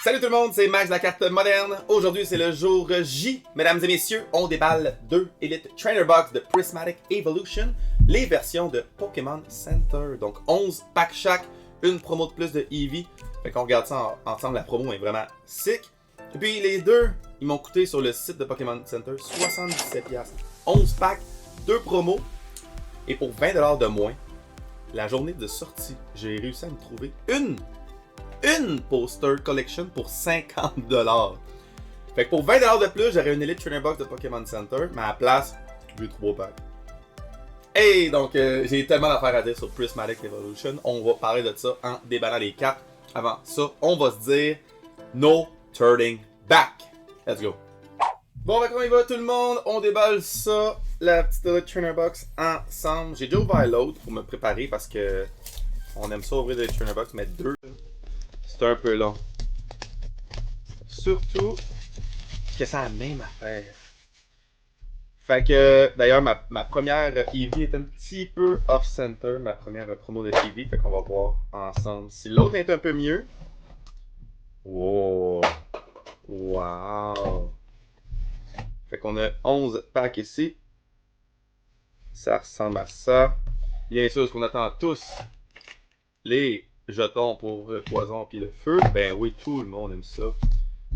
Salut tout le monde, c'est Max de la carte moderne. Aujourd'hui, c'est le jour J. Mesdames et messieurs, on déballe 2 Elite Trainer Box de Prismatic Evolution, les versions de Pokémon Center. Donc 11 packs chaque, une promo de plus de Eevee. Fait qu'on regarde ça ensemble, la promo est vraiment sick. Et puis les deux, ils m'ont coûté sur le site de Pokémon Center 77$. 11 packs, 2 promos. Et pour 20$ de moins, la journée de sortie, j'ai réussi à me trouver une poster collection pour 50$. Fait que pour 20$ de plus, j'aurais une Elite Trainer Box de Pokémon Center, mais à la place, j'ai 3 packs. Hey, donc j'ai tellement d'affaires à dire sur Prismatic Evolution. On va parler de ça en déballant les cartes. Avant ça, on va se dire no turning back. Let's go. Bon, ben comment il va tout le monde? On déballe ça, la petite Elite Trainer Box ensemble. J'ai déjà ouvert l'autre pour me préparer parce que on aime ça ouvrir des Trainer Box, mais deux, c'est un peu long. Surtout que c'est la même affaire. Fait que, d'ailleurs, ma première Eevee est un petit peu off-center, ma première promo de Eevee. Fait qu'on va voir ensemble si l'autre est un peu mieux. Wow! Wow! Fait qu'on a 11 packs ici. Ça ressemble à ça. Bien sûr, ce qu'on attend tous, les jetons pour le poison puis le feu. Ben oui, tout le monde aime ça.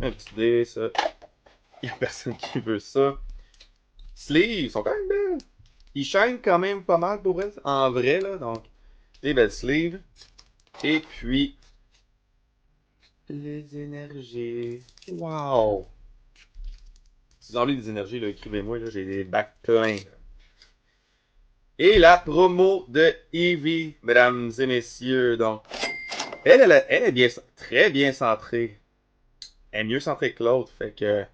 Un petit dé, ça. Il n'y a personne qui veut ça. Sleeves sont quand même belles. Ils shine quand même pas mal pour vrai, en vrai là. Donc, des belles sleeves. Et puis, les énergies. Wow! Si vous avez des énergies, là, écrivez-moi, là, j'ai des bacs pleins. Et la promo de Eevee, mesdames et messieurs. Donc, elle est bien, très bien centrée. Elle est mieux centrée que l'autre, fait que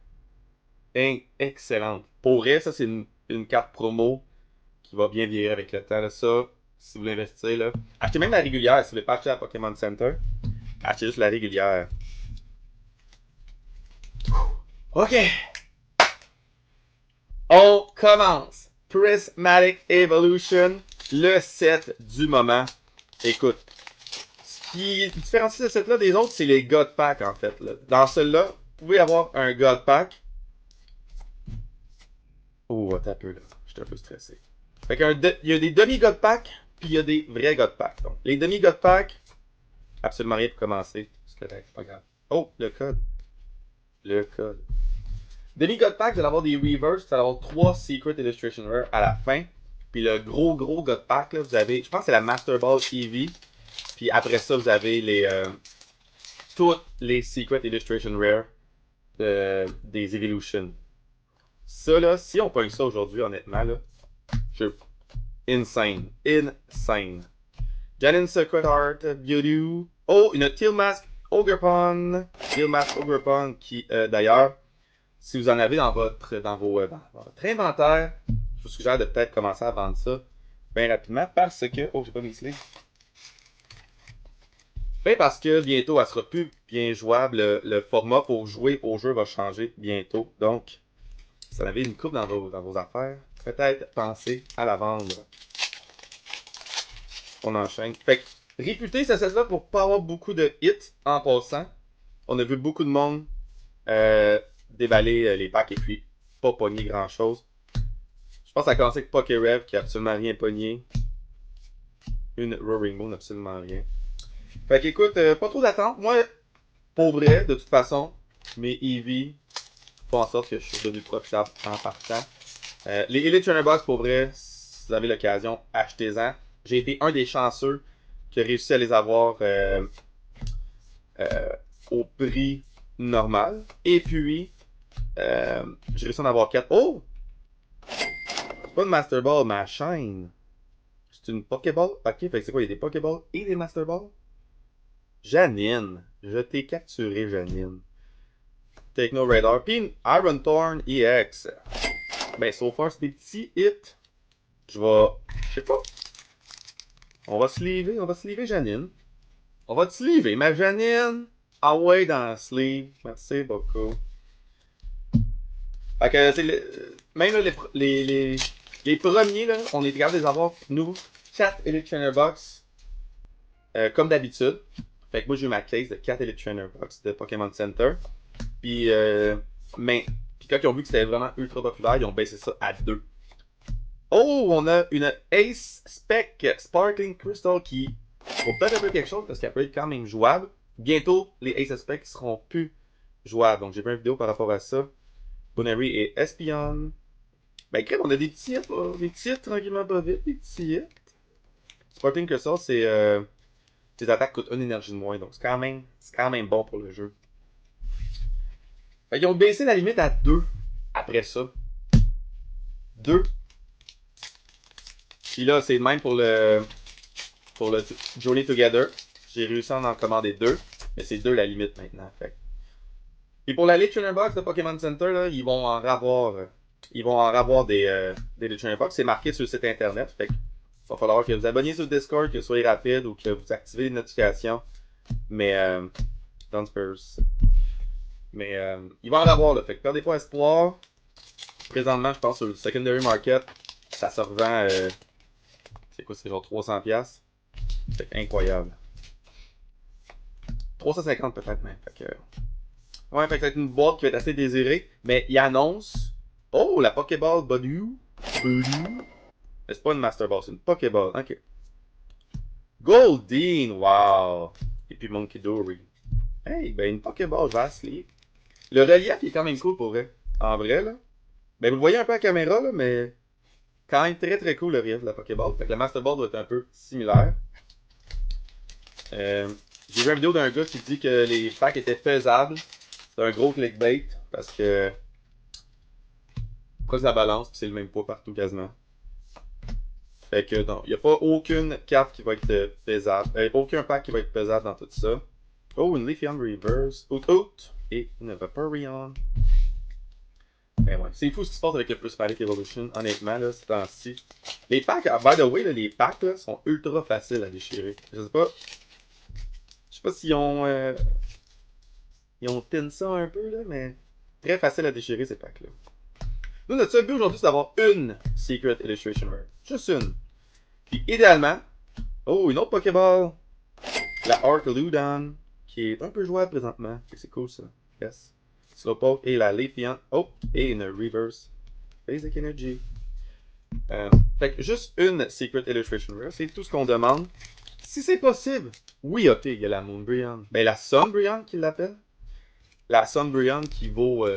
excellente. Pour vrai, ça c'est une carte promo qui va bien virer avec le temps. Là. Ça, si vous l'investissez, là. Achetez même la régulière si vous voulez pas acheter à Pokémon Center. Achetez juste la régulière. Ok. On commence. Prismatic Evolution, le set du moment. Écoute, ce qui différencie ce set-là des autres, c'est les God Pack en fait. Là. Dans celui-là, vous pouvez avoir un God Pack. Oh, attends un peu là. Je suis un peu stressé. Fait il y a des demi-God Pack, puis il y a des vrais God Pack. Donc, les demi-God Pack, absolument rien pour commencer. C'est correct, c'est pas grave. Oh, le code. Le code. Demi-God Pack, vous allez avoir des Reverse, vous allez avoir 3 Secret Illustration Rare à la fin. Puis le gros God Pack, là, vous avez, je pense que c'est la Master Ball Eevee. Puis après ça, vous avez toutes les Secret Illustration Rare des Evolution. Ça, là, si on pogne ça aujourd'hui, honnêtement, là, je... Insane. Insane. Janine Secret Art, Beauty. Oh, une Tealmask Ogerpon. Tealmask Ogerpon qui, d'ailleurs, si vous en avez dans votre inventaire, je vous suggère de peut-être commencer à vendre ça bien rapidement parce que... Oh, j'ai pas mis sleeve. Ben parce que bientôt, elle sera plus bien jouable. Le format pour jouer au jeu va changer bientôt. Donc, si vous en avez une coupe dans vos affaires, peut-être pensez à la vendre. On enchaîne. Fait que, réputé ce set-là pour pas avoir beaucoup de hits en passant. On a vu beaucoup de monde déballer les packs et puis pas pogner grand-chose. Je pense que ça a commencé avec Pokérev qui a absolument rien pogné. Une Roaring Moon, absolument rien. Fait qu'écoute, pas trop d'attente. Moi, pour vrai, de toute façon, mes Eevee font en sorte que je suis devenu profitable en partant. Les Elite Trainer Box, pour vrai, si vous avez l'occasion, achetez-en. J'ai été un des chanceux qui a réussi à les avoir au prix normal. Et puis, j'ai réussi à en avoir 4. Oh! C'est pas une Master Ball, ma chaîne. C'est une Pokéball. Ok, fait que c'est quoi? Il y a des Pokéballs et des Master Balls? Janine. Je t'ai capturé, Janine. Techno Radar. Puis une Iron Thorn EX. Ben, so far, c'est des petits hits. Je sais pas. On va se lever, Janine. On va te lever, ma Janine. Ah ouais, dans le sleeve. Merci beaucoup. Fait que, même là, les premiers, là, on est capable de les avoir, nous, 4 Elite Trainer Box, comme d'habitude. Fait que moi, j'ai eu ma case de 4 Elite Trainer Box de Pokémon Center. Puis, mais, puis quand ils ont vu que c'était vraiment ultra populaire, ils ont baissé ça à 2. Oh, on a une Ace Spec Sparkling Crystal qui faut peut-être un peu quelque chose parce qu'elle peut être quand même jouable. Bientôt, les Ace Spec seront plus jouables. Donc, j'ai fait une vidéo par rapport à ça. Bonary et Espion. Ben, crème, on a des petits hits, là. Des petits hits tranquillement pas vite. Des petits hits. Sparkling Crystal, c'est. Tes attaques coûtent une énergie de moins. Donc, c'est quand même bon pour le jeu. Fait qu'ils ont baissé la limite à 2 après ça. 2. Puis là, c'est le même pour le Journey Together. J'ai réussi à en commander 2. Mais c'est 2 la limite maintenant. Fait. Puis pour la Elite Trainer Box de Pokémon Center, là, ils vont en avoir. Ils vont en avoir des Elite Trainer Box. C'est marqué sur le site internet. Fait qu'il va falloir que vous abonniez sur le Discord, que vous soyez rapide ou que vous activez les notifications. Mais Dunsparce. Mais il va en avoir là. Fait que perdez pas espoir. Présentement, je pense sur le Secondary Market, ça se revend. C'est quoi, c'est genre 300$. Fait que incroyable. 350 peut-être même. Fait que. Ouais, fait que c'est une boîte qui va être assez désirée. Mais il annonce. Oh, la Pokéball Badoo. Mais c'est pas une Master Ball, c'est une Pokéball. Ok. Goldeen, wow. Et puis Monkey Dory. Hey, ben une Pokéball Vastly. Le relief il est quand même cool pour vrai. En vrai, là. Ben vous le voyez un peu à la caméra, là, mais quand même très très cool le relief de la Pokéball. Fait que la Master Ball doit être un peu similaire. J'ai vu une vidéo d'un gars qui dit que les packs étaient faisables. C'est un gros clickbait parce que après la balance, puis c'est le même poids partout quasiment. Fait que non, il n'y a pas aucune carte qui va être faisable. Aucun pack qui va être faisable dans tout ça. Oh, une Leafeon Reverse, Out et une Vaporeon. Ben ouais, c'est fou ce qui se passe avec le Prismatic Evolution, honnêtement, là, ces temps-ci. Les packs, by the way, là, les packs là, sont ultra faciles à déchirer. Je sais pas s'ils ont. Ils ont tin ça un peu, là, mais très facile à déchirer ces packs-là. Nous, notre seul but aujourd'hui, c'est d'avoir une Secret Illustration Rare. Juste une. Puis idéalement, oh, une autre Pokéball. La Arcaludon, qui est un peu jouable présentement. C'est cool ça. Yes. Slowpoke et la Leafeon. Oh, et une Reverse Basic Energy. Fait que juste une Secret Illustration Rare, c'est tout ce qu'on demande. Si c'est possible, oui, ok, il y a la Moonbreon. Ben la Sunbreon qu'il l'appelle. La Sunbreon qui vaut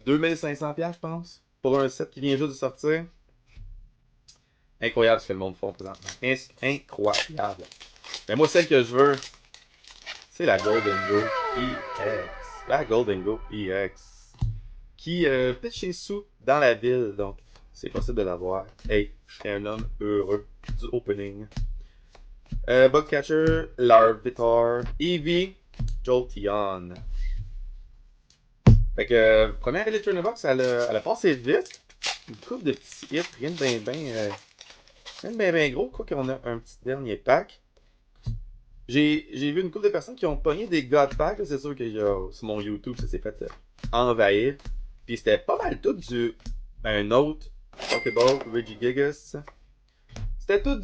2500$, je pense, pour un set qui vient juste de sortir. Incroyable ce que le monde fait présentement. Incroyable. Mais moi, celle que je veux, c'est la Golden Go EX. La Golden Go EX. Qui pitch chez sous dans la ville, donc c'est possible de l'avoir. Hey, je suis un homme heureux du opening. Bugcatcher, Larvitar, Eevee, Jolteon. Fait que, première Elite Trainer Box, elle a passé vite. Une couple de petits hits, rien de bien gros, quoi qu'on a un petit dernier pack. J'ai vu une couple de personnes qui ont pogné des God Packs, c'est sûr que sur mon YouTube, ça s'est fait envahir. Puis c'était pas mal tout un autre Pokéball, Regigigas. C'était tout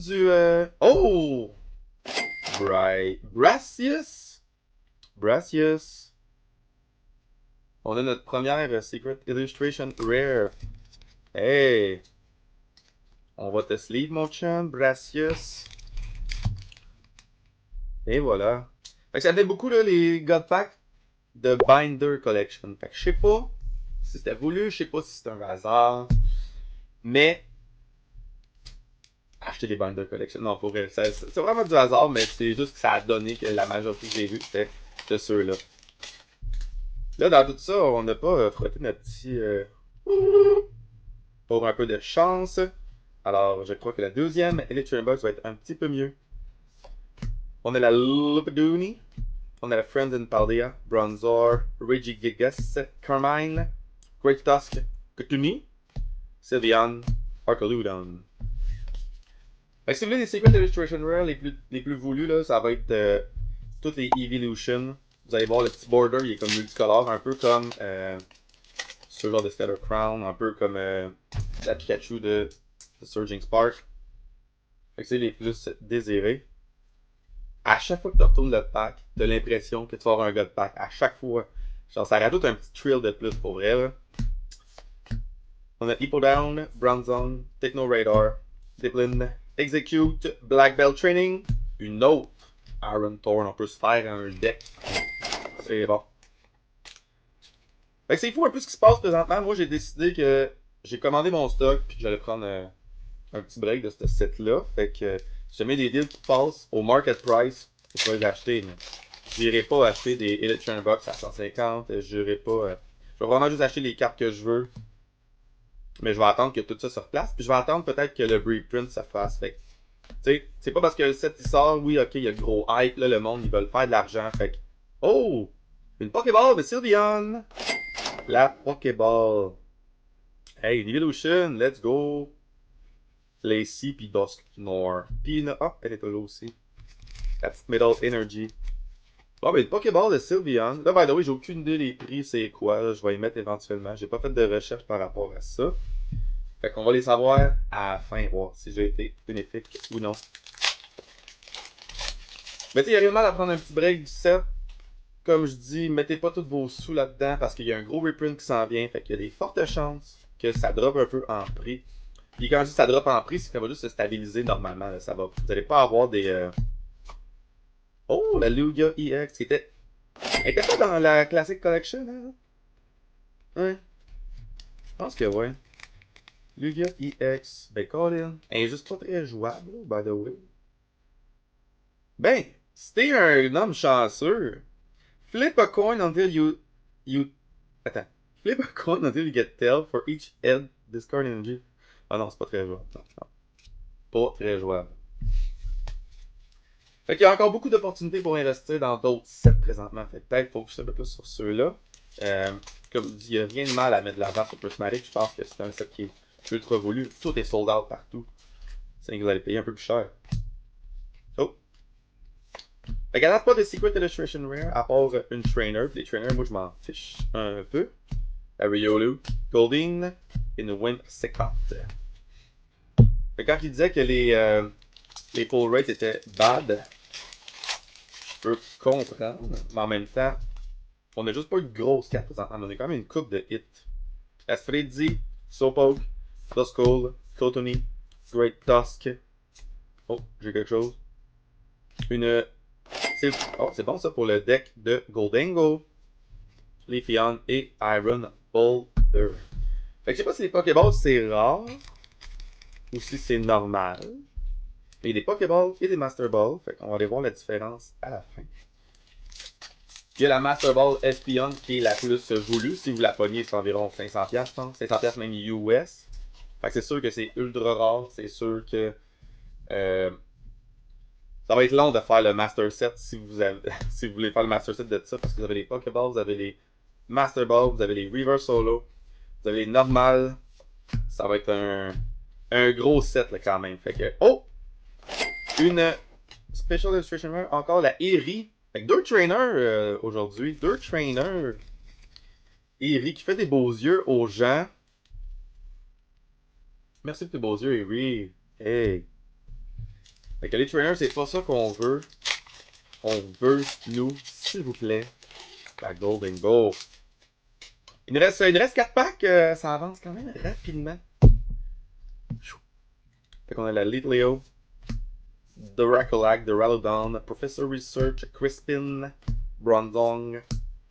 oh! Brassius? Brassius. On a notre première Secret Illustration Rare. Hey! On va te sleeve, mon chum, Brassius. Et voilà. Fait que ça fait beaucoup, là, les God Packs de Binder Collection. Fait que je sais pas si c'était voulu, je sais pas si c'est un hasard. Mais acheter les Binder Collection, non, pour vrai, c'est vraiment du hasard, mais c'est juste que ça a donné que la majorité que j'ai vu, c'était de ceux-là. Là, dans tout ça, on n'a pas frotté notre petit... pour un peu de chance. Alors, je crois que la deuxième Elite Box va être un petit peu mieux. On a la Lupadoony. On a la Friends in Paldea, Bronzor, Regigigas, Carmine, Great Tusk, Cthulhu, Sylveon, Arcaludon. Fait que si vous voulez des Secret Illustration Rare les plus voulus, là, ça va être toutes les Evolution. Vous allez voir le petit border, il est comme multicolore, un peu comme ce genre de Stellar Crown, un peu comme la Pikachu de Surging Spark. Fait que c'est les plus désirés. À chaque fois que tu retournes le pack, t'as l'impression que tu vas avoir un gars de pack. À chaque fois. Genre, ça rajoute un petit thrill de plus pour vrai, là. On a People Down, Bronzong, Techno Radar, Discipline, Execute, Black Belt Training, une autre Iron Thorn. On peut se faire un deck. C'est bon. Fait que c'est fou un peu ce qui se passe présentement. Moi, j'ai décidé que j'ai commandé mon stock puis que j'allais prendre un petit break de ce set-là. Fait que si jamais des deals qui passent au market price, je vais les acheter. Mais j'irai pas acheter des Elite Trainer Box à 150. J'irai pas. Je vais vraiment juste acheter les cartes que je veux. Mais je vais attendre que tout ça se replace. Puis je vais attendre peut-être que le reprint se fasse. Fait que, tu sais, c'est pas parce que le set il sort, oui, ok, il y a le gros hype, là, le monde, ils veulent faire de l'argent. Fait que, oh! Une Pokéball de Sylveon! La Pokéball. Hey, Evolution, let's go! Lacey puis Dusknoir. Puis ah, elle est là aussi. La petite Metal Energy. Bon, ben, une Pokéball de Sylveon. Là, by the way, j'ai aucune idée des prix, c'est quoi. Là, je vais y mettre éventuellement. J'ai pas fait de recherche par rapport à ça. Fait qu'on va les savoir à la fin, voir si j'ai été bénéfique ou non. Mais tu sais, il y a rien de mal à prendre un petit break du set. Comme je dis, mettez pas tous vos sous là-dedans parce qu'il y a un gros reprint qui s'en vient. Fait qu'il y a des fortes chances que ça drop un peu en prix. Puis quand je dis ça drop en prix, c'est que ça va juste se stabiliser normalement. Là. Ça va, vous n'allez pas avoir des... Oh, la Lugia EX qui était... Elle était pas dans la Classic Collection, hein? Ouais. Je pense que ouais. Lugia EX. Ben, Colin. Elle est juste pas très jouable, by the way. Ben, si t'es un homme chanceux, flip a coin until you... Attends. Flip a coin until you get tail for each head discard energy. Ah non, c'est pas très jouable. Non, non. Pas très jouable. Fait qu'il y a encore beaucoup d'opportunités pour investir dans d'autres sets présentement. Fait que peut-être focus un peu plus sur ceux-là. Comme je dis, il n'y a rien de mal à mettre de l'argent sur Prismatic. Je pense que c'est un set qui est ultra voulu. Tout est sold out partout. C'est que vous allez payer un peu plus cher. Oh! Fait qu'elle n'a pas de Secret Illustration Rare à part une trainer. Les trainers, moi je m'en fiche un peu. La Riolu, Goldeen et une Whimsicott. Fait quand il disait que les pull rates étaient bad, je peux comprendre, mais en même temps, on a juste pas une grosse carte présentement, on a quand même une coupe de hits. Asfreddy, Slowpoke, Duskull, Cotony, Great Tusk. Oh, j'ai quelque chose. Une. Oh, c'est bon ça pour le deck de Goldengo, Leafeon et Iron Boulder. Fait que je sais pas si les Pokéballs c'est rare ou si c'est normal. Mais il y a des Pokéballs et des Master Balls. Fait qu'on va aller voir la différence à la fin. Il y a la Master Ball Espion qui est la plus voulue. Si vous la pognez, c'est environ 500$, je pense. 500$ même US. Fait que c'est sûr que c'est ultra rare. C'est sûr que ça va être long de faire le Master Set si vous, avez, si vous voulez faire le Master Set de ça. Parce que vous avez les Pokéballs, vous avez les Master Balls, vous avez les Reverse Solo, vous avez les normales. Ça va être un gros set là, quand même. Fait que, oh! Une Special Illustration Rare, encore la Eri. Fait que deux trainers aujourd'hui. Deux trainers. Eri qui fait des beaux yeux aux gens. Merci pour tes beaux yeux, Eri. Hey. Fait que les trainers, c'est pas ça qu'on veut. On veut, nous, s'il vous plaît, la Golden Go. Il nous reste 4 packs. Ça avance quand même rapidement. Fait qu'on a la Litleo, The Racolac, The Ralodon, Professor Research, Crispin, Bronzong,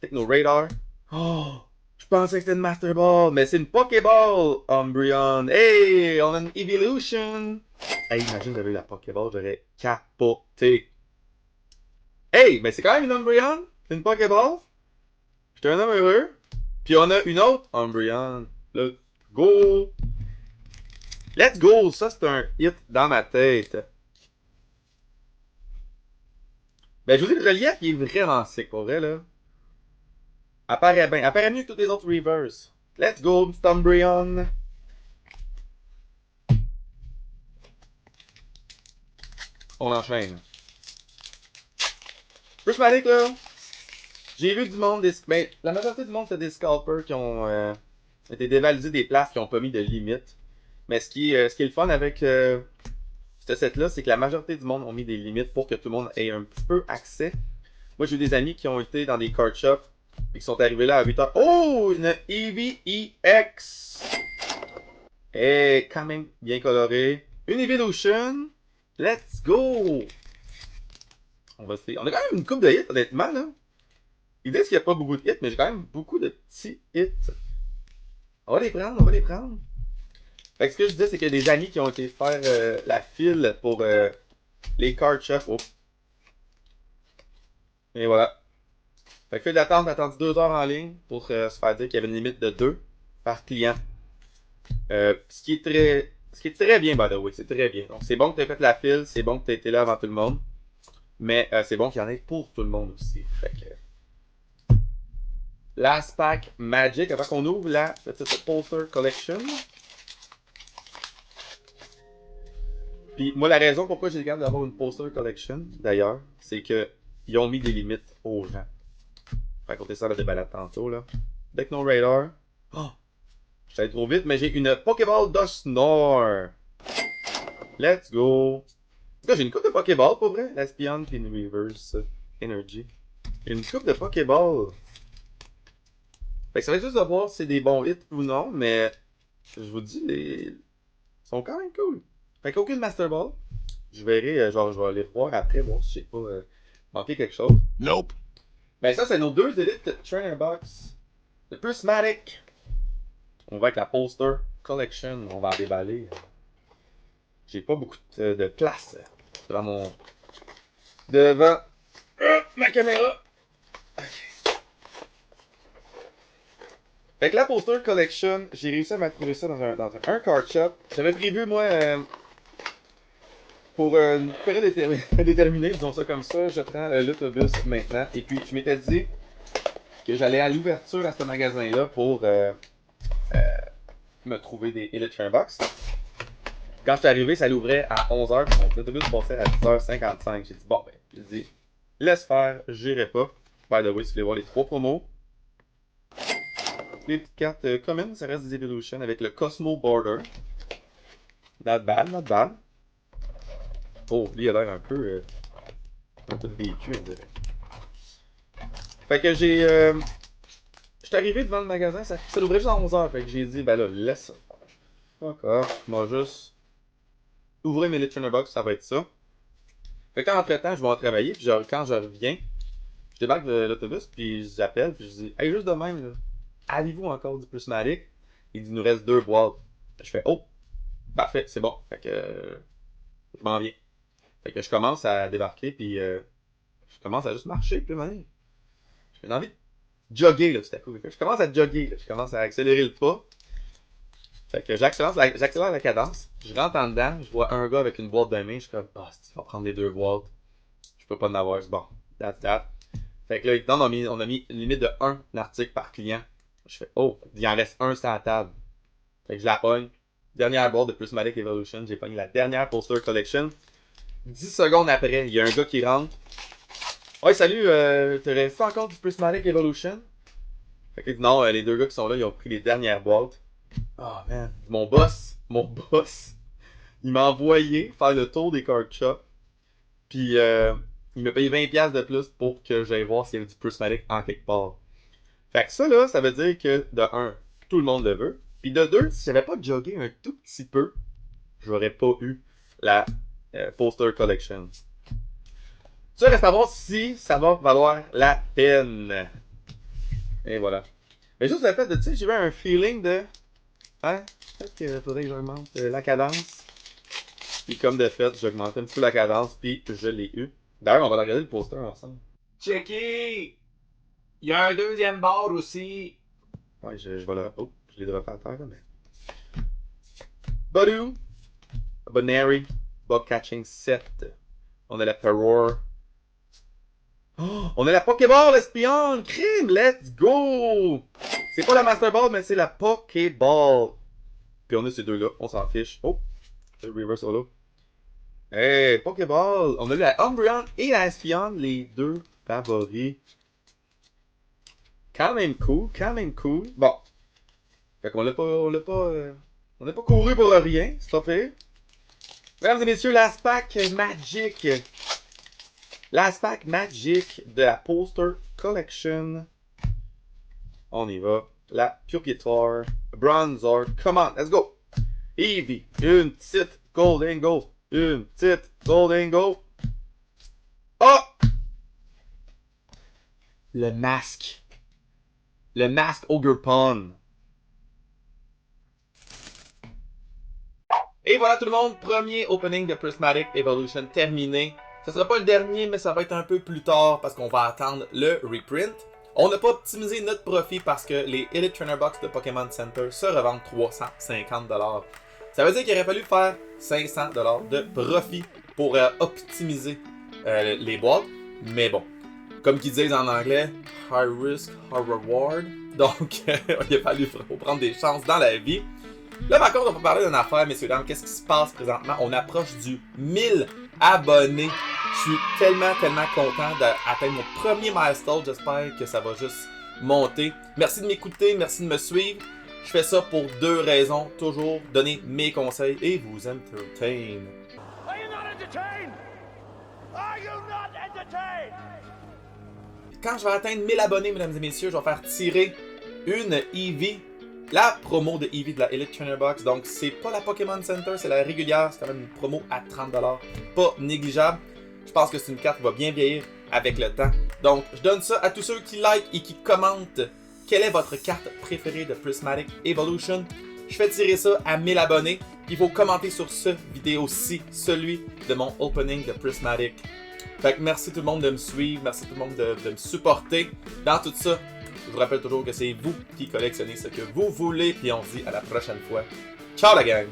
Techno Radar. Oh! Je pensais que c'était une Master Ball, mais c'est une Pokéball, Umbreon. Hey! On a une Evolution! Hey, imagine j'avais eu la Pokéball, j'aurais capoté. Hey! Mais c'est quand même une Umbreon! C'est une Pokéball! J'étais un homme heureux. Puis on a une autre Umbreon. Let's go! Let's go! Ça, c'est un hit dans ma tête. Ben, je vous dis, le relief, il est vraiment sick, pour vrai, là. Apparaît bien. Apparaît mieux que tous les autres reverse. Let's go, Umbreon! On enchaîne. Prismatic, là. J'ai vu du monde, ben, la majorité du monde, c'est des scalpers qui ont été dévalisés des places qui n'ont pas mis de limite. Mais ce qui est le fun avec ce ce set-là, c'est que la majorité du monde ont mis des limites pour que tout le monde ait un petit peu accès. Moi, j'ai eu des amis qui ont été dans des card shops et qui sont arrivés là à 8h. Oh, une EVEX! Et quand même bien colorée. Une Evolution. Let's go! On va essayer. On a quand même une coupe de hits, honnêtement, là. Ils disent qu'il n'y a pas beaucoup de hits, mais j'ai quand même beaucoup de petits hits. On va les prendre, on va les prendre. Fait que ce que je disais, c'est qu'il y a des amis qui ont été faire la file pour les card shops. Oh. Et voilà. Fait que file d'attente, j'ai attendu 2 heures en ligne pour se faire dire qu'il y avait une limite de 2 par client. Ce qui est très bien, by the way, c'est très bien. Donc c'est bon que tu aies fait la file, c'est bon que tu aies été là avant tout le monde. Mais c'est bon qu'il y en ait pour tout le monde aussi. Fait que. Last pack Magic, avant qu'on ouvre la petite Poster Collection. Puis moi, la raison pourquoi j'ai le garde d'avoir une Poster Collection, d'ailleurs, c'est que ils ont mis des limites aux gens. Fait qu'on ça des balades tantôt, là. Deck No Radar. Oh! Je suis allé trop vite, mais j'ai une Pokéball Dusknoir. Let's go! En tout cas, j'ai une coupe de Pokéball, pour vrai. L'Espion puis une Reverse Energy. Une coupe de Pokéball. Fait que ça va juste de voir si c'est des bons hits ou non, mais je vous dis, ils sont quand même cool. Fait qu'aucune Master Ball. Je verrai, genre, je vais aller revoir après, voir si j'ai pas manqué quelque chose. Nope. Ben ça, c'est nos deux Elite Trainer Box. Le Prismatic. On va avec la Poster Collection. On va en déballer. J'ai pas beaucoup de place devant mon... Devant ma caméra. Ok. Fait que la Poster Collection, j'ai réussi à m'attirer ça dans un card shop. J'avais prévu, moi, pour une période déterminée, disons ça comme ça, je prends l'autobus maintenant. Et puis, je m'étais dit que j'allais à l'ouverture à ce magasin-là pour me trouver des Elite Trainer Box. Quand je suis arrivé, ça l'ouvrait à 11h, puis mon autobus passait à 10h55. J'ai dit, bon, ben, j'ai dit, laisse faire, j'irai pas. By the way, si vous voulez voir les 3 promos. Les petites cartes communes, ça reste des Evolution avec le Cosmo Border. Not bad, not bad. Oh, lui, il a l'air un peu vécu, on dirait. Fait que j'ai. Je suis arrivé devant le magasin, ça l'ouvrait juste à 11h. Fait que j'ai dit, ben là, laisse ça. Fuck off, moi juste ouvrir mes Elite Trainer Box, ça va être ça. Fait que entre temps, je vais en travailler, puis genre, quand je reviens, je débarque de l'autobus, puis j'appelle, puis je dis, hey, juste de même, là, avez-vous encore du Prismatic? Il dit, il nous reste 2 boîtes. Je fais, oh, parfait, c'est bon. Fait que je m'en viens. Fait que je commence à débarquer, puis je commence à juste marcher, puis maintenant, j'ai envie de jogger, là, tout à coup. Je commence à jogger, là, je commence à accélérer le pas. Fait que j'accélère la cadence, je rentre en dedans, je vois un gars avec une boîte de main, je suis comme, ah, il va prendre les 2 boîtes. Je peux pas en avoir, c'est bon. That's that. Fait que là, on a mis une limite de 1 article par client. Je fais, oh, il en reste un sur la table. Fait que je la pogne. Dernière boîte de Prismatic Evolution, j'ai pogné la dernière Poster Collection. 10 secondes après, il y a un gars qui rentre. Ouais, salut, t'aurais fait encore du Prismatic Evolution? Fait que non, les 2 gars qui sont là, ils ont pris les dernières boîtes. Oh man, mon boss, il m'a envoyé faire le tour des card shops. Puis il m'a payé 20$ de plus pour que j'aille voir s'il y avait du Prismatic en quelque part. Fait que ça là, ça veut dire que de 1, tout le monde le veut. Puis de 2, si j'avais pas jogué un tout petit peu, j'aurais pas eu la Poster Collection. Ça reste à voir si ça va valoir la peine. Et voilà. Mais juste le fait de, tu sais, j'ai eu un feeling de... Hein? Peut-être qu'il faudrait que j'augmente la cadence. Puis comme de fait, j'ai augmenté un petit peu la cadence, puis je l'ai eu. D'ailleurs, on va regarder le poster ensemble. Checké! Il y a un deuxième bar aussi. Ouais, je vais le... Oh, je l'ai droppé à terre, là, mais... Badoo! Bonary, Bug Catching 7. On a la Perrour. Oh, on a la Pokéball Espion! Crime! Let's go! C'est pas la Master Ball, mais c'est la Pokéball. Puis on a ces deux-là, on s'en fiche. Oh! Le Reverse Solo. Hey, Pokéball! On a eu la Umbreon et la Espion, les 2 favoris. Quand même cool, quand même cool. Bon. Fait qu'on on n'a pas couru pour rien, c'est pas fait. Mesdames et messieurs, last pack Magic. Last pack Magic de la Poster Collection. On y va. La Purgatoire. Bronzor. Come on, let's go. Eevee. Une petite Golden Go. Une petite Golden Go. Oh! Le masque. Le masque Ogerpon. Et voilà tout le monde, premier opening de Prismatic Evolution terminé. Ça sera pas le dernier, mais ça va être un peu plus tard parce qu'on va attendre le reprint. On n'a pas optimisé notre profit parce que les Elite Trainer Box de Pokémon Center se revendent 350$. Ça veut dire qu'il aurait fallu faire 500$ de profit pour optimiser les boîtes. Mais bon, comme qu'ils disent en anglais, high risk, high reward. Donc, il a fallu prendre des chances dans la vie. Là, par contre, on va parler d'une affaire, messieurs dames. Qu'est-ce qui se passe présentement? On approche du 1000 abonnés. Je suis tellement content d'atteindre mon premier milestone. J'espère que ça va juste monter. Merci de m'écouter, merci de me suivre. Je fais ça pour deux raisons. Toujours donner mes conseils et vous entertain. Are you not entertained? Are you not entertained? Quand je vais atteindre 1000 abonnés, mesdames et messieurs, je vais faire tirer une Eevee. La promo de Eevee de la Elite Trainer Box. Donc, c'est pas la Pokémon Center, c'est la régulière. C'est quand même une promo à 30$. Pas négligeable. Je pense que c'est une carte qui va bien vieillir avec le temps. Donc, je donne ça à tous ceux qui like et qui commentent. Quelle est votre carte préférée de Prismatic Evolution? Je fais tirer ça à 1000 abonnés. Puis il faut commenter sur cette vidéo-ci, celui de mon opening de Prismatic. Fait que merci tout le monde de me suivre. Merci tout le monde de me supporter dans tout ça. Je vous rappelle toujours que c'est vous qui collectionnez ce que vous voulez. Puis on se dit à la prochaine fois. Ciao la gang!